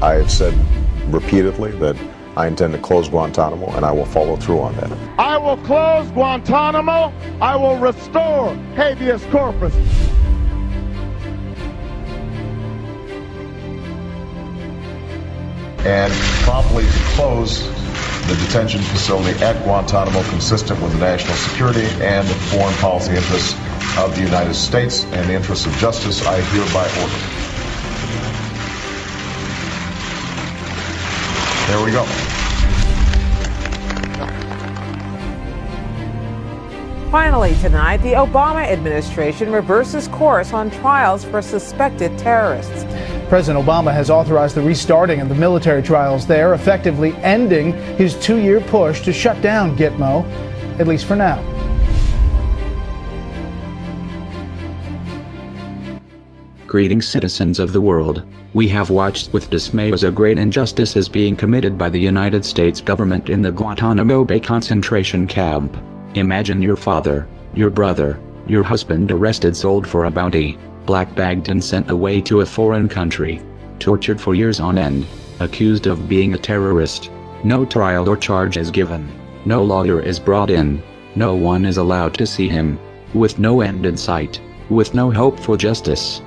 I have said repeatedly that I intend to close Guantanamo, and I will follow through on that. I will close Guantanamo. I will restore habeas corpus. And promptly to close the detention facility at Guantanamo consistent with the national security and foreign policy interests of the United States and the interests of justice, I hereby order. There we go. Finally tonight, the Obama administration reverses course on trials for suspected terrorists. President Obama has authorized the restarting of the military trials there, effectively ending his 2-year push to shut down Gitmo, at least for now. Greetings, citizens of the world. We have watched with dismay as a great injustice is being committed by the United States government in the Guantanamo Bay concentration camp. Imagine your father, your brother, your husband arrested, sold for a bounty, black-bagged and sent away to a foreign country, tortured for years on end, accused of being a terrorist. No trial or charge is given, no lawyer is brought in, no one is allowed to see him, with no end in sight, with no hope for justice.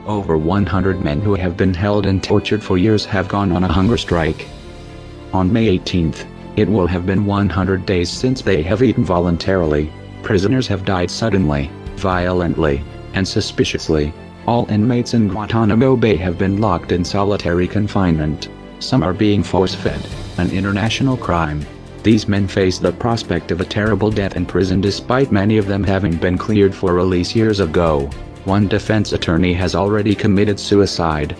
Over 100 men who have been held and tortured for years have gone on a hunger strike. On May 18th, it will have been 100 days since they have eaten voluntarily. Prisoners have died suddenly, violently, and suspiciously. All inmates in Guantanamo Bay have been locked in solitary confinement. Some are being force-fed, an international crime. These men face the prospect of a terrible death in prison despite many of them having been cleared for release years ago. One defense attorney has already committed suicide.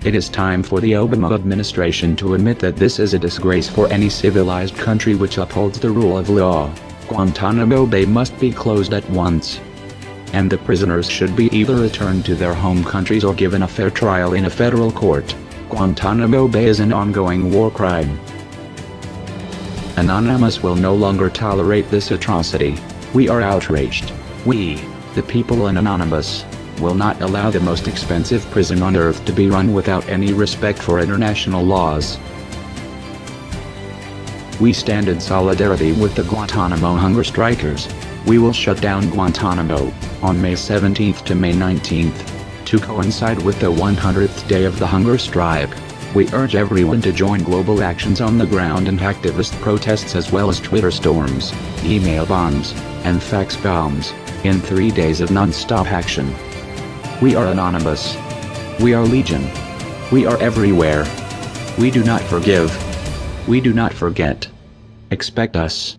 It is time for the Obama administration to admit that this is a disgrace for any civilized country which upholds the rule of law. Guantanamo Bay must be closed at once. And the prisoners should be either returned to their home countries or given a fair trial in a federal court. Guantanamo Bay is an ongoing war crime. Anonymous will no longer tolerate this atrocity. We are outraged. We, the people in Anonymous, will not allow the most expensive prison on earth to be run without any respect for international laws. We stand in solidarity with the Guantanamo hunger strikers. We will shut down Guantanamo on May 17th to May 19th, to coincide with the 100th day of the hunger strike. We urge everyone to join global actions on the ground and activist protests as well as Twitter storms, email bombs, and fax bombs, in 3 days of non-stop action. We are Anonymous. We are Legion. We are everywhere. We do not forgive. We do not forget. Expect us.